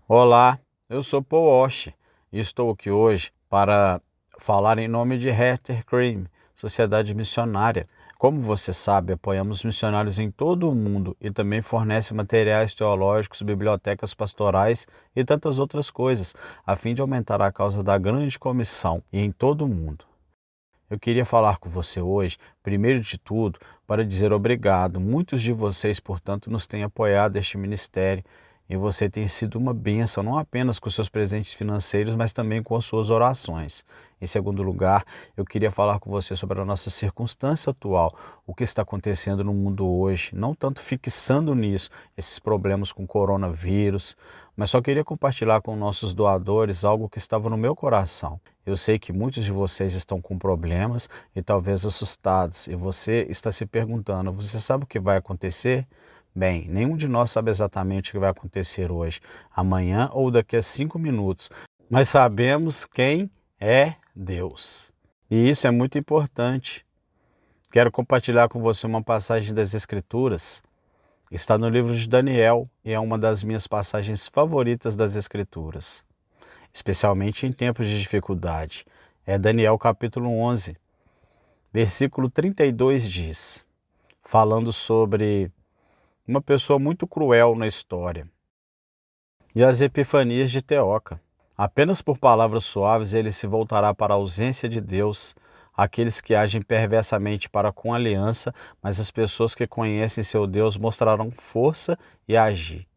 Olá, eu sou Paul Walsh e estou aqui hoje para falar em nome de Heter Cream, Sociedade Missionária. Como você sabe, apoiamos missionários em todo o mundo e também fornece materiais teológicos, bibliotecas pastorais e tantas outras coisas, a fim de aumentar a causa da grande comissão e em todo o mundo. Eu queria falar com você hoje, primeiro de tudo, para dizer obrigado. Muitos de vocês, portanto, nos têm apoiado este ministério e você tem sido uma bênção, não apenas com seus presentes financeiros, mas também com as suas orações. Em segundo lugar, eu queria falar com você sobre a nossa circunstância atual, o que está acontecendo no mundo hoje, não tanto fixando nisso, esses problemas com coronavírus, mas só queria compartilhar com nossos doadores algo que estava no meu coração. Eu sei que muitos de vocês estão com problemas e talvez assustados, e você está se perguntando: você sabe o que vai acontecer? Bem, nenhum de nós sabe exatamente o que vai acontecer hoje, amanhã ou daqui a 5 minutos, mas sabemos quem é Deus. E isso é muito importante. Quero compartilhar com você uma passagem das Escrituras. Está no livro de Daniel e é uma das minhas passagens favoritas das Escrituras, especialmente em tempos de dificuldade. É Daniel capítulo 11, versículo 32 diz, falando sobre uma pessoa muito cruel na história, e as epifanias de Teoca. Apenas por palavras suaves ele se voltará para a ausência de Deus, aqueles que agem perversamente para com a aliança, mas as pessoas que conhecem seu Deus mostrarão força e agir.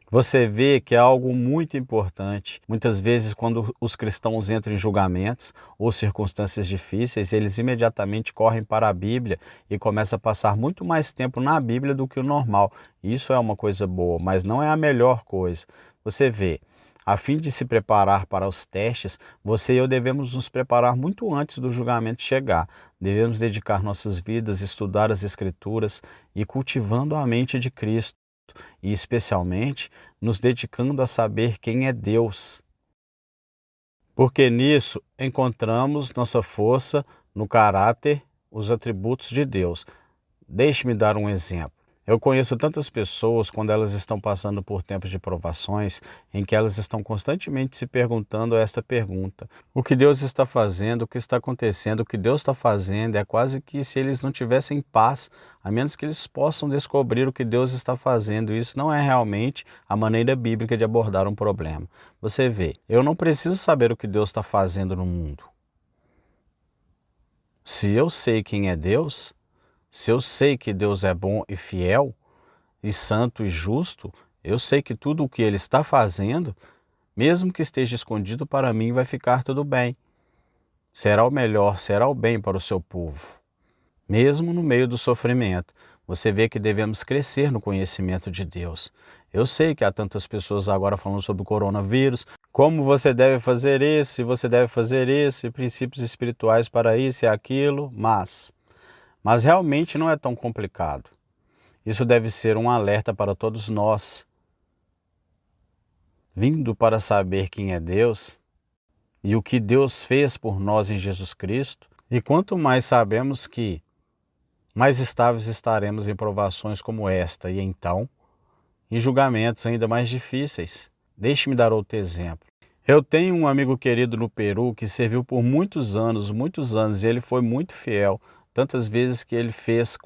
Você vê que é algo muito importante. Muitas vezes, quando os cristãos entram em julgamentos ou circunstâncias difíceis, eles imediatamente correm para a Bíblia e começam a passar muito mais tempo na Bíblia do que o normal. Isso é uma coisa boa, mas não é a melhor coisa. Você vê, a fim de se preparar para os testes, você e eu devemos nos preparar muito antes do julgamento chegar. Devemos dedicar nossas vidas, estudar as Escrituras e cultivando a mente de Cristo, e especialmente nos dedicando a saber quem é Deus. Porque nisso encontramos nossa força no caráter, os atributos de Deus. Deixe-me dar um exemplo. Eu conheço tantas pessoas quando elas estão passando por tempos de provações, em que elas estão constantemente se perguntando esta pergunta: o que Deus está fazendo, o que está acontecendo, o que Deus está fazendo? É quase que se eles não tivessem paz, a menos que eles possam descobrir o que Deus está fazendo. Isso não é realmente a maneira bíblica de abordar um problema. Você vê, eu não preciso saber o que Deus está fazendo no mundo. Se eu sei quem é Deus, se eu sei que Deus é bom e fiel, e santo e justo, eu sei que tudo o que Ele está fazendo, mesmo que esteja escondido para mim, vai ficar tudo bem. Será o melhor, será o bem para o seu povo. Mesmo no meio do sofrimento, você vê que devemos crescer no conhecimento de Deus. Eu sei que há tantas pessoas agora falando sobre o coronavírus, como você deve fazer isso, e você deve fazer isso, e princípios espirituais para isso e aquilo, mas realmente não é tão complicado. Isso deve ser um alerta para todos nós, vindo para saber quem é Deus e o que Deus fez por nós em Jesus Cristo. E quanto mais sabemos que, mais estáveis estaremos em provações como esta e então em julgamentos ainda mais difíceis. Deixe-me dar outro exemplo. Eu tenho um amigo querido no Peru que serviu por muitos anos, e ele foi muito fiel, tantas vezes que ele fez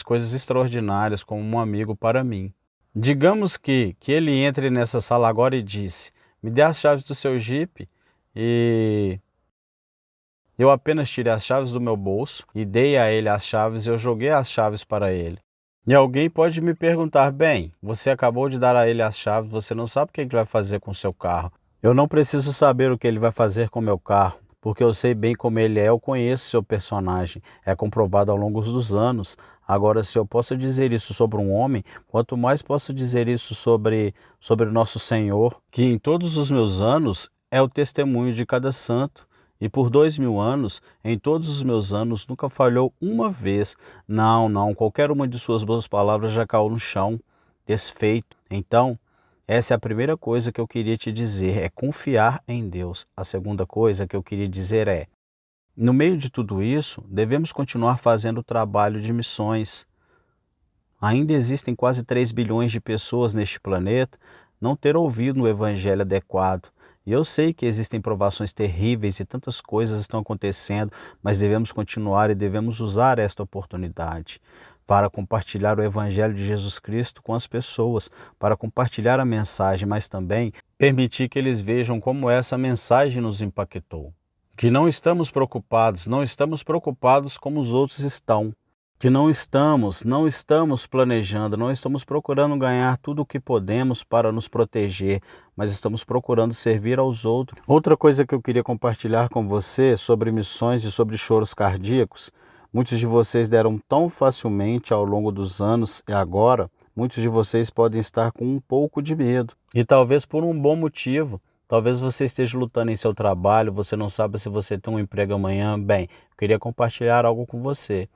coisas extraordinárias como um amigo para mim. Digamos que ele entre nessa sala agora e disse: me dê as chaves do seu Jeep, e eu apenas tirei as chaves do meu bolso e dei a ele as chaves, eu joguei as chaves para ele. E alguém pode me perguntar: bem, você acabou de dar a ele as chaves, você não sabe o que ele vai fazer com o seu carro. Eu não preciso saber o que ele vai fazer com o meu carro, porque eu sei bem como ele é, eu conheço seu personagem, é comprovado ao longo dos anos. Agora, se eu posso dizer isso sobre um homem, quanto mais posso dizer isso sobre o nosso Senhor, que em todos os meus anos é o testemunho de cada santo. E por 2000 anos, em todos os meus anos, nunca falhou uma vez. Não, qualquer uma de suas boas palavras já caiu no chão, desfeito. Então, essa é a primeira coisa que eu queria te dizer, é confiar em Deus. A segunda coisa que eu queria dizer é: no meio de tudo isso, devemos continuar fazendo o trabalho de missões. Ainda existem quase 3 bilhões de pessoas neste planeta, não ter ouvido o evangelho adequado. E eu sei que existem provações terríveis e tantas coisas estão acontecendo, mas devemos continuar e devemos usar esta oportunidade para compartilhar o evangelho de Jesus Cristo com as pessoas, para compartilhar a mensagem, mas também permitir que eles vejam como essa mensagem nos impactou. Que não estamos preocupados como os outros estão. Que não estamos planejando, não estamos procurando ganhar tudo o que podemos para nos proteger, mas estamos procurando servir aos outros. Outra coisa que eu queria compartilhar com você sobre missões e sobre choros cardíacos, muitos de vocês deram tão facilmente ao longo dos anos e agora, muitos de vocês podem estar com um pouco de medo. E talvez por um bom motivo. Talvez você esteja lutando em seu trabalho, você não sabe se você tem um emprego amanhã. Bem, eu queria compartilhar algo com você.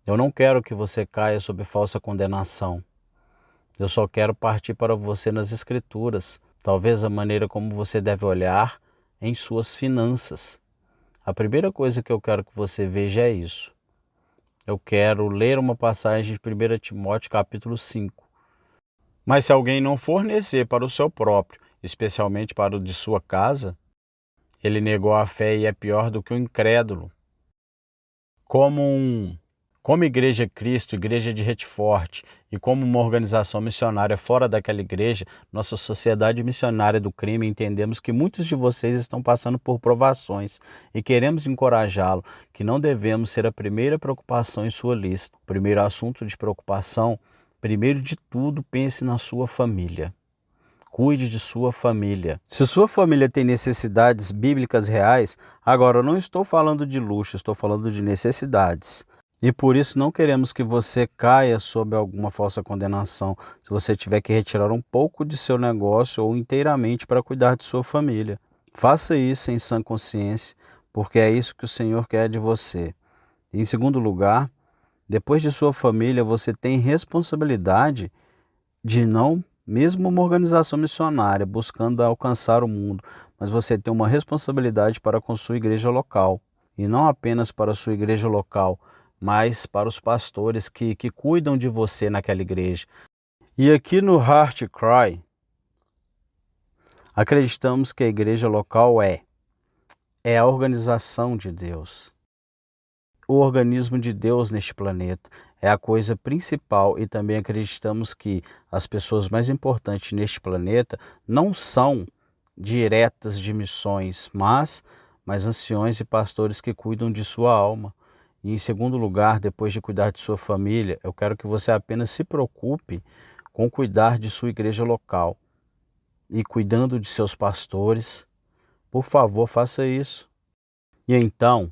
Eu não quero que você caia sob falsa condenação. Eu só quero partir para você nas Escrituras. Talvez a maneira como você deve olhar em suas finanças. A primeira coisa que eu quero que você veja é isso. Eu quero ler uma passagem de 1 Timóteo capítulo 5. Mas se alguém não fornecer para o seu próprio, especialmente para o de sua casa, ele negou a fé e é pior do que o incrédulo. Como Igreja Cristo, Igreja de Rede Forte e como uma organização missionária fora daquela igreja, nossa sociedade missionária do crime, entendemos que muitos de vocês estão passando por provações e queremos encorajá-lo, que não devemos ser a primeira preocupação em sua lista. O primeiro assunto de preocupação, primeiro de tudo, pense na sua família. Cuide de sua família. Se sua família tem necessidades bíblicas reais, agora eu não estou falando de luxo, estou falando de necessidades. E por isso não queremos que você caia sob alguma falsa condenação, se você tiver que retirar um pouco de seu negócio ou inteiramente para cuidar de sua família. Faça isso em sã consciência, porque é isso que o Senhor quer de você. E, em segundo lugar, depois de sua família, você tem responsabilidade de não, mesmo uma organização missionária buscando alcançar o mundo, mas você tem uma responsabilidade para com sua igreja local. E não apenas para a sua igreja local, mas para os pastores que cuidam de você naquela igreja. E aqui no Heart Cry, acreditamos que a igreja local é a organização de Deus. O organismo de Deus neste planeta é a coisa principal e também acreditamos que as pessoas mais importantes neste planeta não são diretas de missões, mas anciões e pastores que cuidam de sua alma. E em segundo lugar, depois de cuidar de sua família, eu quero que você apenas se preocupe com cuidar de sua igreja local e cuidando de seus pastores. Por favor, faça isso. E então,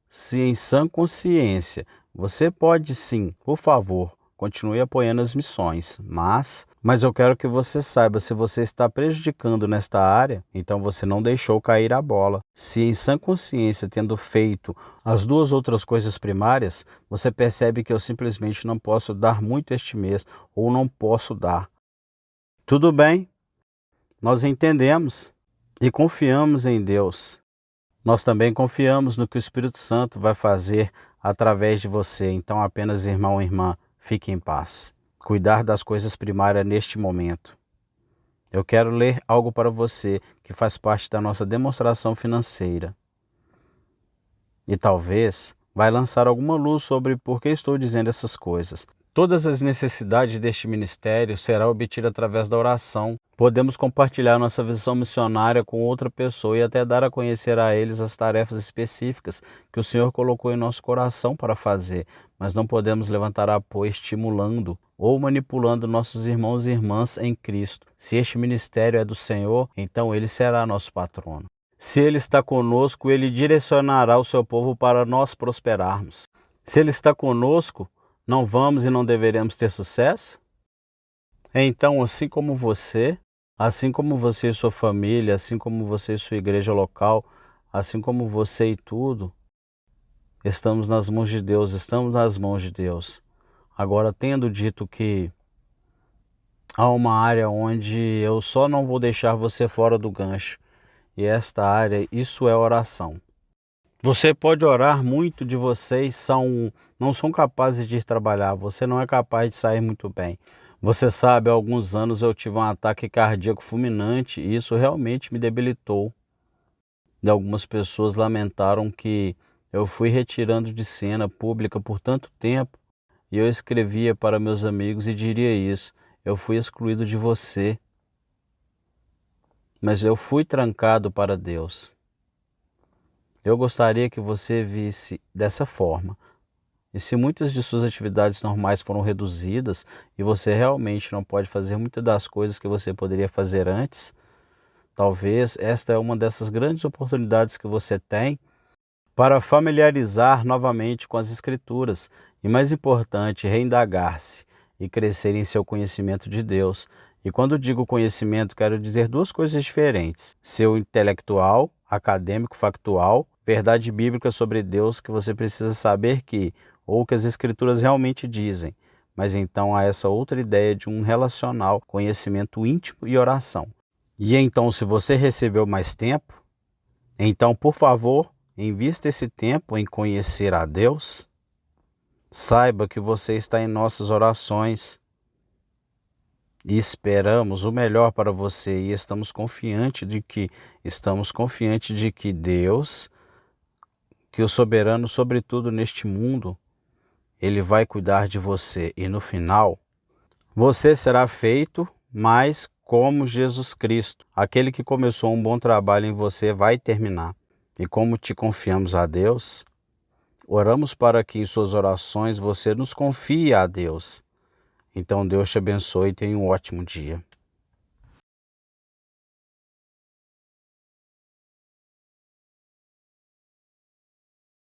se em sã consciência você pode sim, por favor, continue apoiando as missões, mas eu quero que você saiba, se você está prejudicando nesta área, então você não deixou cair a bola. Se em sã consciência, tendo feito as duas outras coisas primárias, você percebe que eu simplesmente não posso dar muito este mês, ou não posso dar. Tudo bem, nós entendemos e confiamos em Deus. Nós também confiamos no que o Espírito Santo vai fazer através de você. Então apenas, irmão e irmã, fique em paz. Cuidar das coisas primárias neste momento. Eu quero ler algo para você que faz parte da nossa demonstração financeira. E talvez vai lançar alguma luz sobre por que estou dizendo essas coisas. Todas as necessidades deste ministério serão obtidas através da oração. Podemos compartilhar nossa visão missionária com outra pessoa e até dar a conhecer a eles as tarefas específicas que o Senhor colocou em nosso coração para fazer, mas não podemos levantar apoio estimulando ou manipulando nossos irmãos e irmãs em Cristo. Se este ministério é do Senhor, então Ele será nosso patrono. Se Ele está conosco, Ele direcionará o seu povo para nós prosperarmos. Se Ele está conosco, não vamos e não deveremos ter sucesso? Então, assim como você e sua família, assim como você e sua igreja local, assim como você e tudo, estamos nas mãos de Deus, estamos nas mãos de Deus. Agora, tendo dito que há uma área onde eu só não vou deixar você fora do gancho, e esta área, isso é oração. Você pode orar, muito de vocês não são capazes de ir trabalhar, você não é capaz de sair muito bem. Você sabe, há alguns anos eu tive um ataque cardíaco fulminante e isso realmente me debilitou. E algumas pessoas lamentaram que eu fui retirando de cena pública por tanto tempo e eu escrevia para meus amigos e diria isso: eu fui excluído de você, mas eu fui trancado para Deus. Eu gostaria que você visse dessa forma. E se muitas de suas atividades normais foram reduzidas e você realmente não pode fazer muitas das coisas que você poderia fazer antes, talvez esta é uma dessas grandes oportunidades que você tem para familiarizar novamente com as Escrituras e, mais importante, reindagar-se e crescer em seu conhecimento de Deus. E quando digo conhecimento, quero dizer duas coisas diferentes: seu intelectual, acadêmico, factual, verdade bíblica sobre Deus que você precisa saber que, ou que as Escrituras realmente dizem. Mas então há essa outra ideia de um relacional, conhecimento íntimo e oração. E então, se você recebeu mais tempo, então, por favor, invista esse tempo em conhecer a Deus. Saiba que você está em nossas orações e esperamos o melhor para você e estamos confiantes de que Deus, que o soberano sobre tudo neste mundo, ele vai cuidar de você e no final você será feito mais como Jesus Cristo. Aquele que começou um bom trabalho em você vai terminar. E como te confiamos a Deus, oramos para que em suas orações você nos confie a Deus. Então Deus te abençoe e tenha um ótimo dia.